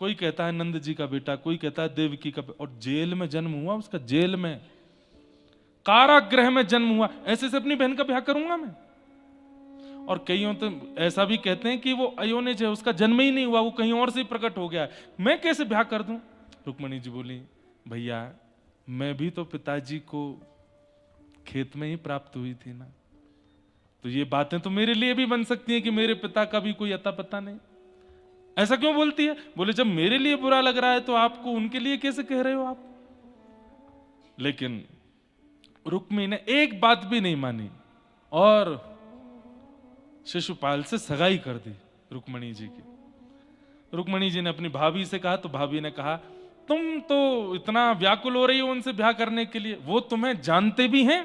कोई कहता है नंद जी का बेटा, कोई कहता है देवकी का। और जेल में जन्म हुआ उसका, जेल में, कारागृह में जन्म हुआ, ऐसे से अपनी बहन का ब्याह करूंगा मैं? और कईयों तो ऐसा भी कहते हैं कि वो अयोनिज है, उसका जन्म ही नहीं हुआ, वो कहीं और से प्रकट हो गया, मैं कैसे ब्याह कर दूं? रुक्मणी जी बोली, भैया मैं भी तो पिताजी को खेत में ही प्राप्त हुई थी ना, तो ये बातें तो मेरे लिए भी बन सकती हैं कि मेरे पिता का भी कोई अता पता नहीं। ऐसा क्यों बोलती है? बोले, जब मेरे लिए बुरा लग रहा है तो आपको उनके लिए कैसे कह रहे हो आप? लेकिन रुक्मी ने एक बात भी नहीं मानी और शिशुपाल से सगाई कर दी रुक्मणी जी की। रुक्मणी जी ने अपनी भाभी से कहा, तो भाभी ने कहा, तुम तो इतना व्याकुल हो रही हो उनसे ब्याह करने के लिए, वो तुम्हें जानते भी हैं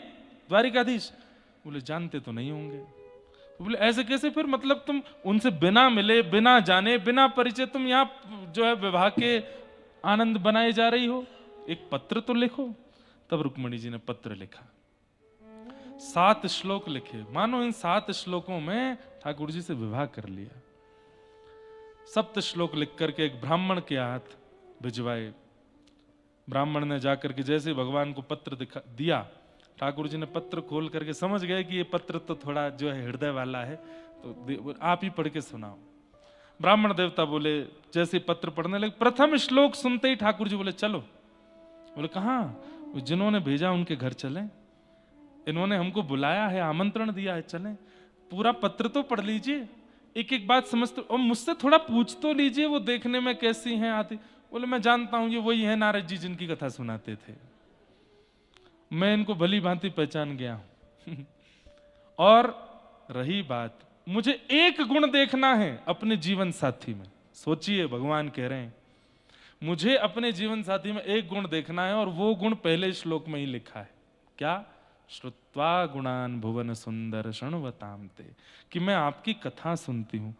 द्वारिकाधीश? बोले, जानते तो नहीं होंगे। तो बोले, ऐसे कैसे फिर? मतलब तुम उनसे बिना मिले, बिना जाने, बिना परिचय तुम यहाँ जो है विवाह के आनंद बनाए जा रही हो? एक पत्र तो लिखो। तब रुक्मणी जी ने पत्र लिखा। 7 श्लोक लिखे, मानो इन 7 श्लोकों में ठाकुर जी से विवाह कर लिया। 7 श्लोक लिख करके एक ब्राह्मण के हाथ भिजवाए। ब्राह्मण ने जाकर के जैसे भगवान को पत्र दिया, ठाकुर जी ने पत्र खोल करके समझ गए कि ये पत्र तो थोड़ा जो है हृदय वाला है, तो आप ही पढ़ के सुनाओ। ब्राह्मण देवता बोले, जैसे पत्र पढ़ने लगे, प्रथम श्लोक सुनते ही ठाकुर जी बोले चलो। बोले कहाँ? जिन्होंने भेजा उनके घर चले, इन्होंने हमको बुलाया है, आमंत्रण दिया है, चले। पूरा पत्र तो पढ़ लीजिए, एक एक बात समझते, और मुझसे थोड़ा पूछ तो लीजिए वो देखने में कैसी हैं आती। बोले मैं जानता हूं ये वही है नारद जी जिनकी कथा सुनाते थे, मैं इनको भली भांति पहचान गया हूं। और रही बात, मुझे एक गुण देखना है अपने जीवन साथी में। सोचिए, भगवान कह रहे हैं मुझे अपने जीवन साथी में एक गुण देखना है, और वो गुण पहले श्लोक में ही लिखा है। क्या? श्रुत्वा गुणान भुवन सुंदर शृण्वताम ते, कि मैं आपकी कथा सुनती हूं।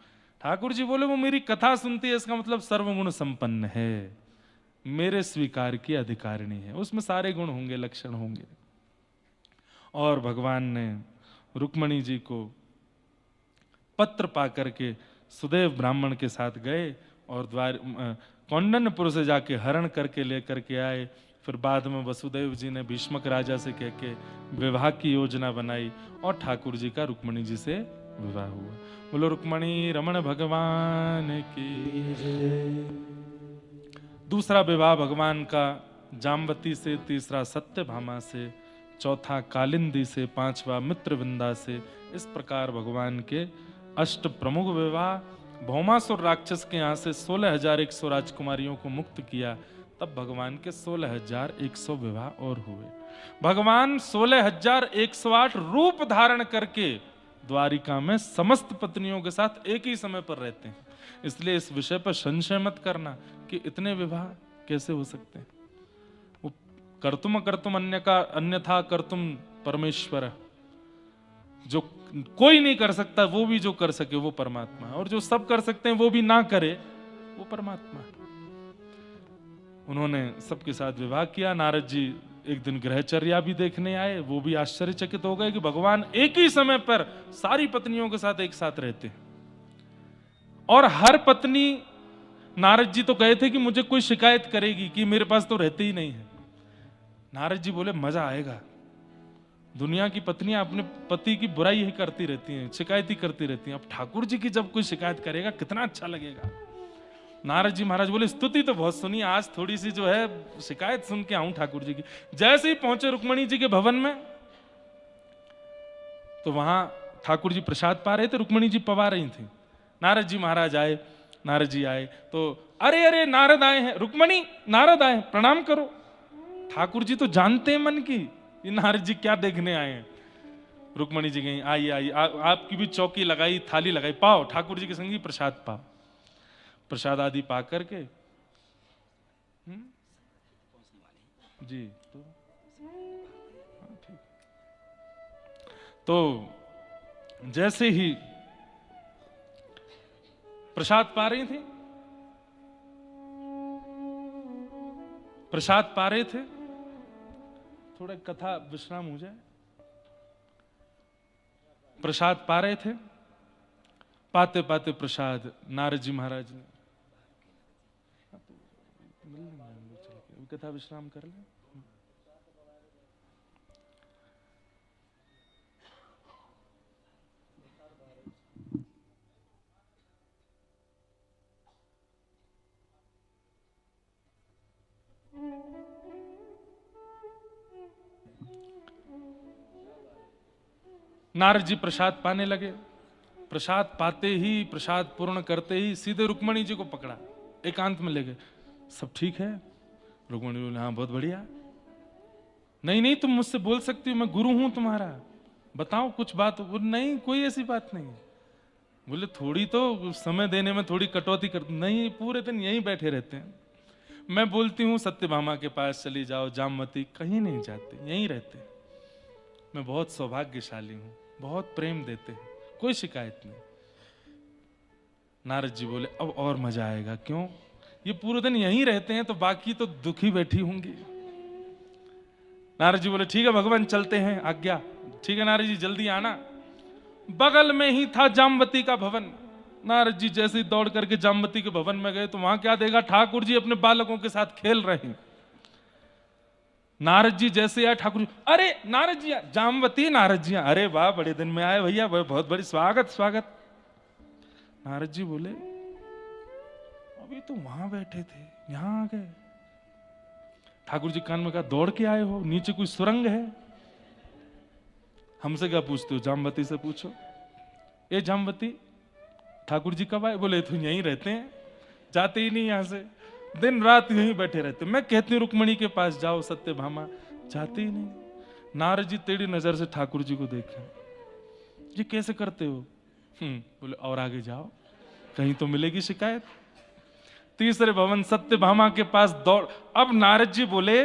ठाकुर जी बोले वो मेरी कथा सुनती है, इसका मतलब सर्वगुण संपन्न है, मेरे स्वीकार की अधिकारिणी है, उसमें सारे गुण होंगे, लक्षण होंगे। और भगवान ने रुक्मणी जी को पत्र पा करके सुदेव ब्राह्मण के साथ गए और कौंडन्यपुर से जाके हरण करके लेकर के आए। फिर बाद में वसुदेव जी ने भीष्मक राजा से कह के विवाह की योजना बनाई और ठाकुर जी का रुक्मणी जी से विवाह हुआ। बोलो रुक्मणी रमण भगवान की। दूसरा विवाह भगवान का जाम्बती से, तीसरा सत्यभामा से, चौथा कालिंदी से, पांचवा मित्रविंदा से। इस प्रकार भगवान के 8 प्रमुख विवाह। भौमासुर राक्षस के यहाँ से 16,100 राजकुमारियों को मुक्त किया, तब भगवान के 16,100 विवाह और हुए। भगवान 16,108 रूप धारण करके द्वारिका में समस्त पत्नियों के साथ एक ही समय पर रहते हैं। इसलिए इस विषय पर संशय मत करना कि इतने विवाह कैसे हो सकते हैं। वो कर्तुम अन्यथा कर्तुम परमेश्वर, जो कोई नहीं कर सकता वो भी जो कर सके वो परमात्मा है, और जो सब कर सकते हैं वो भी ना करे वो परमात्मा है। उन्होंने सबके साथ विवाह किया। नारद जी एक दिन ग्रहचर्या भी देखने आए, वो भी आश्चर्यचकित हो गए कि भगवान एक ही समय पर सारी पत्नियों के साथ एक साथ रहते हैं। और हर पत्नी, नारद जी तो कहे थे कि मुझे कोई शिकायत करेगी कि मेरे पास तो रहते ही नहीं है। नारद जी बोले मजा आएगा। दुनिया की पत्नियां अपने पति की बुराई ही करती रहती हैं, शिकायत ही करती रहती हैं, अब ठाकुर जी की जब कोई शिकायत करेगा कितना अच्छा लगेगा। नारद जी महाराज बोले स्तुति तो बहुत सुनी, आज थोड़ी सी जो है शिकायत सुन के आऊं ठाकुर जी की। जैसे ही पहुंचे रुक्मणी जी के भवन में, तो वहां ठाकुर जी प्रसाद पा रहे थे, रुक्मणी जी पवा रही थी। नारद जी महाराज आए, नारद जी आए तो अरे अरे नारद आए हैं, रुक्मणी नारद आए, प्रणाम करो। ठाकुर जी तो जानते हैं मन की, ये नारद जी क्या देखने आए हैं। रुक्मणी जी गई, आइए आइए, आपकी भी चौकी लगाई, थाली लगाई, पाओ ठाकुर जी के संगी प्रसाद पाओ। प्रसाद आदि पा करके जी तो जैसे ही प्रसाद पा रही थी, प्रसाद पा रहे थे, थोड़ा कथा विश्राम हो जाए। प्रसाद पा रहे थे, पाते पाते प्रसाद नारद जी महाराज ने कथा विश्राम कर ले। नारद जी प्रसाद पाने लगे। प्रसाद पाते ही, प्रसाद पूर्ण करते ही सीधे रुक्मणी जी को पकड़ा, एकांत में ले गए। सब ठीक है? रुक्मणी बोले हाँ बहुत बढ़िया। नहीं नहीं तुम मुझसे बोल सकती हो, मैं गुरु हूं तुम्हारा, बताओ कुछ बात। नहीं कोई ऐसी बात नहीं। बोले थोड़ी तो समय देने में थोड़ी कटौती कर। नहीं पूरे दिन यहीं बैठे रहते हैं। मैं बोलती हूँ सत्यभामा के पास चली जाओ, जामवती, कहीं नहीं जाते, यहीं रहते। मैं बहुत सौभाग्यशाली हूं, बहुत प्रेम देते हैं, कोई शिकायत नहीं। नारद जी बोले अब और मजा आएगा। क्यों? ये पूरे दिन यहीं रहते हैं तो बाकी तो दुखी बैठी होंगी। नारद जी बोले ठीक है भगवान चलते हैं, आज्ञा। ठीक है नारद जी जल्दी आना। बगल में ही था जामवती का भवन। नारद जी जैसे ही दौड़ करके जामवती के भवन में गए तो वहां क्या देखा, ठाकुर जी अपने बालकों के साथ खेल रहे हैं। नारद जी जैसे आए ठाकुर जी, अरे नारद जी, जामवती नारद जी, अरे वाह बड़े दिन में आए भैया, बहुत बड़ी स्वागत स्वागत। नारद जी बोले अभी तो वहां बैठे थे, यहां आ गए। ठाकुर जी कान में कहा, दौड़ के आए हो, नीचे कोई सुरंग है? हमसे क्या पूछते हो, जामवती से पूछो। ये जामवती ठाकुर जी कब आए? बोले तो यहीं रहते हैं, जाते ही नहीं यहां से, दिन रात यहीं बैठे रहते। मैं कहती हूँ रुक्मणी के पास जाओ सत्यभामा, जाते ही नहीं। नारद जी टेढ़ी नजर से ठाकुर जी को देखे, ये कैसे करते हो? बोले और आगे जाओ, कहीं तो मिलेगी शिकायत। तीसरे भवन सत्यभामा के पास दौड़। अब नारद जी बोले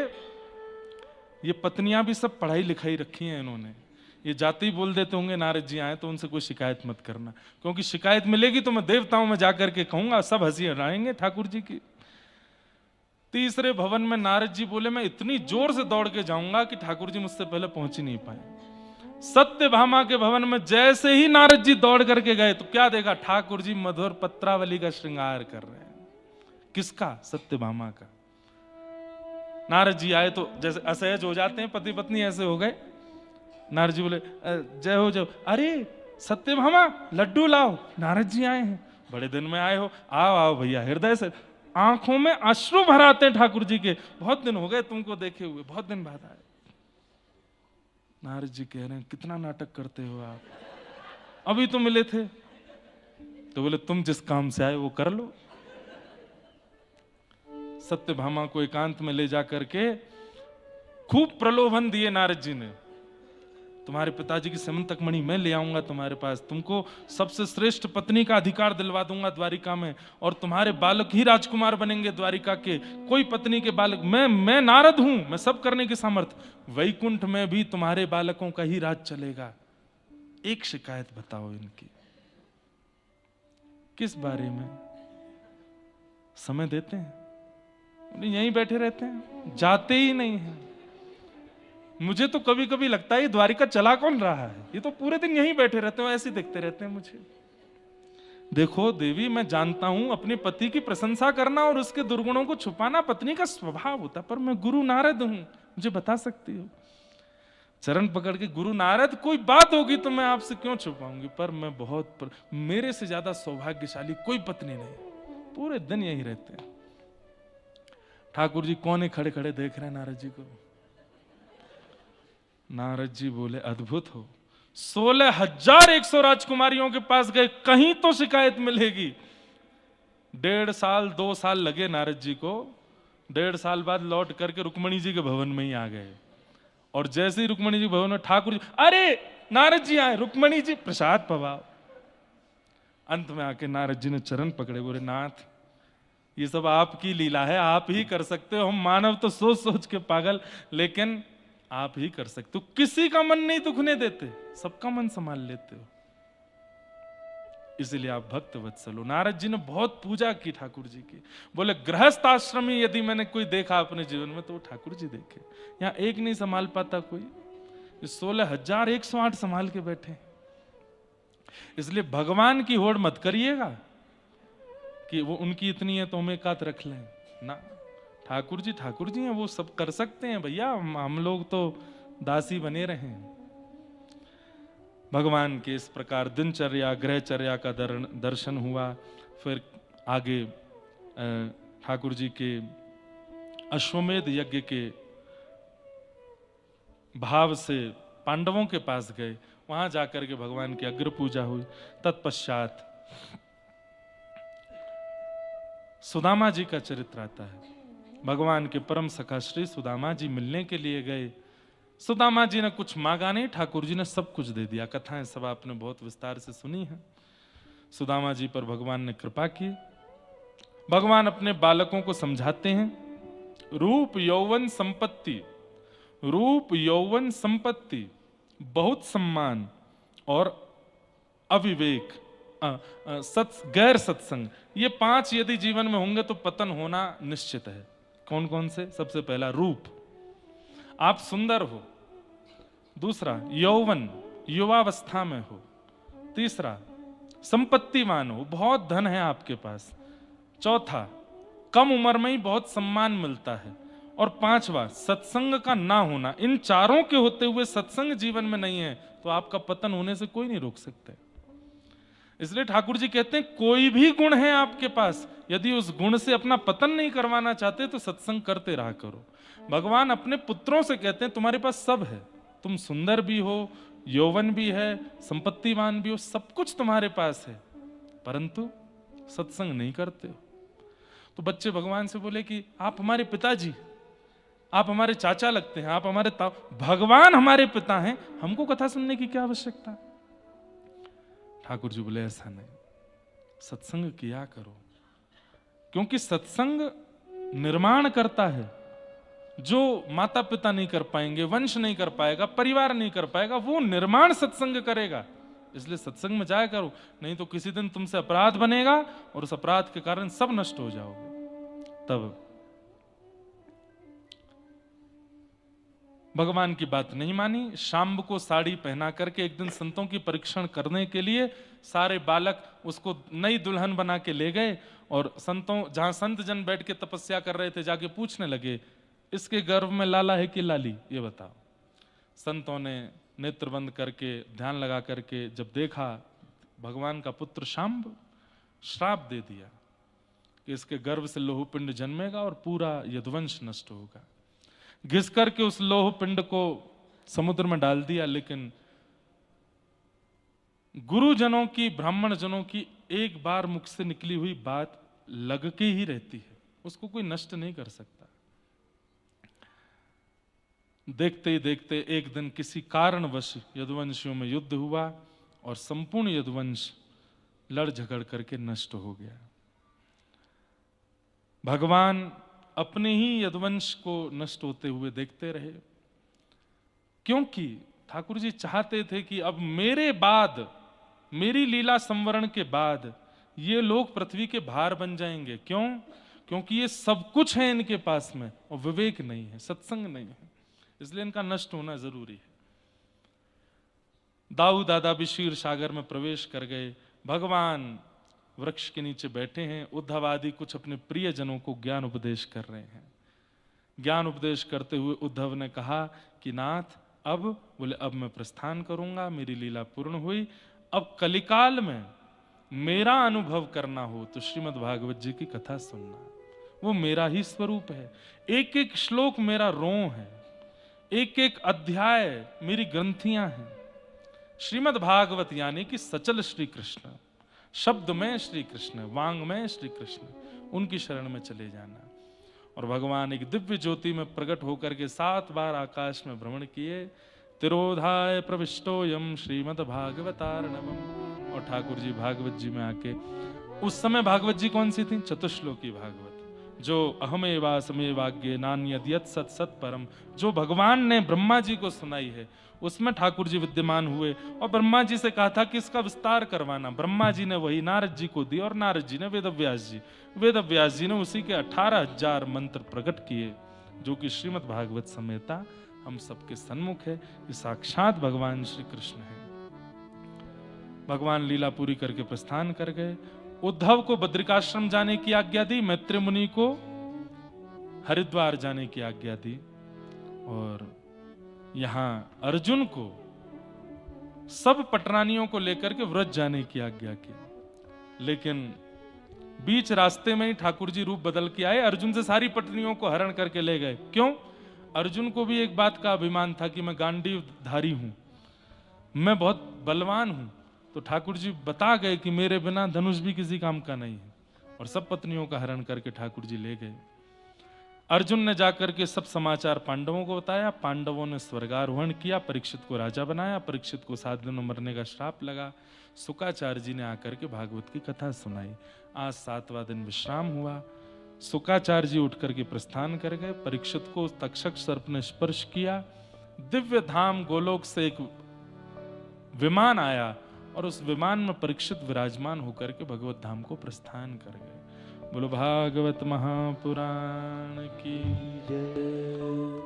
ये पत्नियां भी सब पढ़ाई लिखाई रखी हैं इन्होंने, ये जाते ही बोल देते होंगे नारद जी आए तो उनसे कोई शिकायत मत करना, क्योंकि शिकायत मिलेगी तो मैं देवताओं में जाकर के कहूंगा, सब हंसी हटाएंगे ठाकुर जी की। तीसरे भवन में नारद जी बोले मैं इतनी जोर से दौड़ के जाऊंगा कि ठाकुर जी मुझसे पहले पहुंच ही नहीं पाए। सत्यभामा के भवन में जैसे ही नारद जी दौड़ करके गए तो क्या देखा, ठाकुर जी मधुर पत्रावली का श्रृंगार कर रहे हैं। किसका? सत्यभामा का। नारद जी आए तो जैसे असहज हो जाते हैं, पति पत्नी ऐसे हो गए। नारद जी बोले जय हो जय हो। अरे सत्यभामा लड्डू लाओ, नारद जी आए हैं, बड़े दिन में आए हो, आओ आओ भैया। हृदय से आंखों में अश्रु भर आते हैं ठाकुर जी के, बहुत दिन हो गए तुमको देखे हुए, बहुत दिन बाद आए। नारद जी कह रहे हैं कितना नाटक करते हो आप, अभी तो मिले थे। तो बोले तुम जिस काम से आए वो कर लो। सत्यभामा को एकांत में ले जाकर के खूब प्रलोभन दिए नारद जी ने, तुम्हारे पिताजी की समंतक मणि मैं ले आऊंगा तुम्हारे पास, तुमको सबसे श्रेष्ठ पत्नी का अधिकार दिलवा दूंगा द्वारिका में, और तुम्हारे बालक ही राजकुमार बनेंगे द्वारिका के, कोई पत्नी के बालक, मैं नारद हूं, मैं सब करने की सामर्थ्य, वैकुंठ में भी तुम्हारे बालकों का ही राज चलेगा। एक शिकायत बताओ इनकी, किस बारे में? समय देते हैं? यहीं बैठे रहते हैं, जाते ही नहीं है। मुझे तो कभी कभी लगता है द्वारिका चला कौन रहा है, ये तो पूरे दिन यहीं बैठे रहते हैं, ऐसे ही देखते रहते हैं मुझे। देखो देवी, मैं जानता हूं अपने पति की प्रशंसा करना और उसके दुर्गुणों को छुपाना पत्नी का स्वभाव होता, पर मैं गुरु नारद हूं, मुझे बता सकती हो। चरण पकड़ के, गुरु नारद कोई बात होगी तो मैं आपसे क्यों छुपाऊंगी, पर मैं मेरे से ज्यादा सौभाग्यशाली कोई पत्नी नहीं, पूरे दिन यहीं रहते हैं। ठाकुर जी कोने खड़े खड़े देख रहे हैं नारद जी को। नारद जी बोले अद्भुत हो, 16,100 राजकुमारियों के पास गए, कहीं तो शिकायत मिलेगी। 1.5 साल 2 साल लगे नारद जी को, 1.5 साल बाद लौट करके रुक्मणी जी के भवन में ही आ गए। और जैसे ही रुक्मणी जी भवन में ठाकुर जी, अरे नारद जी आए, रुक्मणी जी प्रसाद पवाओ। अंत में आके नारद जी ने चरण पकड़े, बोले नाथ ये सब आपकी लीला है, आप ही कर सकते हो, हम मानव तो सोच सोच के पागल, लेकिन आप ही कर सकते हो, किसी का मन नहीं दुखने देते, सबका मन संभाल लेते हो, इसलिए आप भक्त वत्सल हो। नारद जी ने बहुत पूजा की ठाकुर जी की। बोले गृहस्थ आश्रमी यदि मैंने कोई देखा अपने जीवन में तो वो ठाकुर जी देखे, यहां एक नहीं संभाल पाता कोई, 16,108 संभाल के बैठे। इसलिए भगवान की होड़ मत करिएगा कि वो उनकी इतनी है तो हम एक आध रख लें ना। ठाकुर जी हैं, वो सब कर सकते हैं भैया, हम लोग तो दासी बने रहे हैं। भगवान के इस प्रकार दिनचर्या ग्रहचर्या का दर्शन हुआ। फिर आगे ठाकुर जी के अश्वमेध यज्ञ के भाव से पांडवों के पास गए, वहां जाकर के भगवान की अग्र पूजा हुई। तत्पश्चात सुदामा जी का चरित्र आता है। भगवान के परम सखा श्री सुदामा जी मिलने के लिए गए। सुदामा जी ने कुछ मांगा नहीं, ठाकुर जी ने सब कुछ दे दिया। कथाएं सब आपने बहुत विस्तार से सुनी है। सुदामा जी पर भगवान ने कृपा की। भगवान अपने बालकों को समझाते हैं, रूप यौवन संपत्ति, रूप यौवन संपत्ति, बहुत सम्मान और अविवेक, गैर सत्संग, ये 5 यदि जीवन में होंगे तो पतन होना निश्चित है। कौन कौन से? सबसे पहला रूप, आप सुंदर हो, दूसरा यौवन, युवावस्था में हो। तीसरा संपत्तिवान हो, बहुत धन है आपके पास। चौथा कम उम्र में ही बहुत सम्मान मिलता है। और पांचवा सत्संग का ना होना। इन चारों के होते हुए सत्संग जीवन में नहीं है तो आपका पतन होने से कोई नहीं रोक सकता। इसलिए ठाकुर जी कहते हैं कोई भी गुण है आपके पास, यदि उस गुण से अपना पतन नहीं करवाना चाहते तो सत्संग करते रहा करो। भगवान अपने पुत्रों से कहते हैं तुम्हारे पास सब है, तुम सुंदर भी हो, यौवन भी है, संपत्तिवान भी हो, सब कुछ तुम्हारे पास है, परंतु सत्संग नहीं करते हो। तो बच्चे भगवान से बोले कि आप हमारे पिताजी, आप हमारे चाचा लगते हैं, आप हमारे ताऊ, भगवान हमारे पिता हैं, हमको कथा सुनने की क्या आवश्यकता। ठाकुर जी बोले ऐसा नहीं, सत्संग किया करो, क्योंकि सत्संग निर्माण करता है। जो माता पिता नहीं कर पाएंगे, वंश नहीं कर पाएगा, परिवार नहीं कर पाएगा, वो निर्माण सत्संग करेगा। इसलिए सत्संग में जाया करो, नहीं तो किसी दिन तुमसे अपराध बनेगा और उस अपराध के कारण सब नष्ट हो जाओगे। तब भगवान की बात नहीं मानी। शाम्ब को साड़ी पहना करके एक दिन संतों की परीक्षण करने के लिए सारे बालक उसको नई दुल्हन बना के ले गए और संतों, जहां संत जन बैठ के तपस्या कर रहे थे, जाके पूछने लगे इसके गर्भ में लाला है कि लाली, ये बताओ। संतों ने नेत्र बंद करके ध्यान लगा करके जब देखा भगवान का पुत्र शाम्ब, श्राप दे दिया कि इसके गर्भ से लोह पिंड जन्मेगा और पूरा यदुवंश नष्ट होगा। घिस करके उस लोह पिंड को समुद्र में डाल दिया, लेकिन गुरुजनों की, ब्राह्मण जनों की एक बार मुख से निकली हुई बात लग के ही रहती है, उसको कोई नष्ट नहीं कर सकता। देखते ही देखते एक दिन किसी कारणवश यदुवंशियों में युद्ध हुआ और संपूर्ण यदुवंश लड़ झगड़ करके नष्ट हो गया। भगवान अपने ही यदुवंश को नष्ट होते हुए देखते रहे, क्योंकि ठाकुर जी चाहते थे कि अब मेरे बाद, मेरी लीला संवरण के बाद ये लोग पृथ्वी के भार बन जाएंगे। क्यों? क्योंकि ये सब कुछ है इनके पास में और विवेक नहीं है, सत्संग नहीं है, इसलिए इनका नष्ट होना जरूरी है। दाऊ दादा भी क्षीर सागर में प्रवेश कर गए। भगवान वृक्ष के नीचे बैठे हैं, उद्धव आदि कुछ अपने प्रिय जनों को ज्ञान उपदेश कर रहे हैं। ज्ञान उपदेश करते हुए उद्धव ने कहा कि नाथ अब, बोले अब मैं प्रस्थान करूंगा, मेरी लीला पूर्ण हुई, अब कलिकाल में मेरा अनुभव करना हो तो श्रीमद् भागवत जी की कथा सुनना, वो मेरा ही स्वरूप है। एक एक श्लोक मेरा रों है, एक एक अध्याय मेरी ग्रंथियां हैं। श्रीमद् भागवत यानी कि सचल श्री कृष्ण, शब्द में श्री कृष्ण, वांग में श्री कृष्ण, उनकी शरण में चले जाना। और भगवान एक दिव्य ज्योति में प्रकट होकर के 7 बार आकाश में भ्रमण किए। तिरोधाय प्रविष्टोयम श्रीमद् भागवतार्णवम्। और ठाकुर जी भागवत जी में आके, उस समय भागवत जी कौन सी थी? चतुश्लोकी भागवत, जो अहमेवासमेवाग्ये नान्यद्यत् सत् सत् परम, जो भगवान ने ब्रह्मा जी को सुनाई है, उसमें ठाकुर जी विद्यमान हुए और ब्रह्मा जी से कहा था कि इसका विस्तार करवाना। ब्रह्मा जी ने वही नारद जी को दी और नारद जी ने वेदव्यास जी ने उसी के 18,000 मंत्र प्रकट किए, जो कि श्रीमद् भागवत समेता हम सबके सन्मुख है। ये साक्षात भगवान श्री कृष्ण है। भगवान लीला पूरी करके प्रस्थान कर गए। उद्धव को बद्रिकाश्रम जाने की आज्ञा दी, मैत्री मुनि को हरिद्वार जाने की आज्ञा दी, और यहां अर्जुन को सब पटरानियों को लेकर के व्रज जाने की आज्ञा की। लेकिन बीच रास्ते में ही ठाकुर जी रूप बदल के आए, अर्जुन से सारी पटरियों को हरण करके ले गए। क्यों? अर्जुन को भी एक बात का अभिमान था कि मैं गांडीवधारी हूं, मैं बहुत बलवान हूं। तो ठाकुर जी बता गए कि मेरे बिना धनुष भी किसी काम का नहीं है, और सब पत्नियों का हरण करके ठाकुर जी ले गए। अर्जुन ने जाकर के सब समाचार पांडवों को बताया, पांडवों ने स्वर्गारोहण किया, परीक्षित को राजा बनाया, परीक्षित को 7 दिन में मरने का श्राप लगा। शुकाचार्य जी ने आकर के भागवत की कथा सुनाई। आज 7वां दिन विश्राम हुआ। शुकाचार्य जी उठ करके प्रस्थान कर गए। परीक्षित को तक्षक सर्प ने स्पर्श किया। दिव्य धाम गोलोक से एक विमान आया और उस विमान में परीक्षित विराजमान होकर के भगवत धाम को प्रस्थान कर गए। बोलो भागवत महापुराण की जय।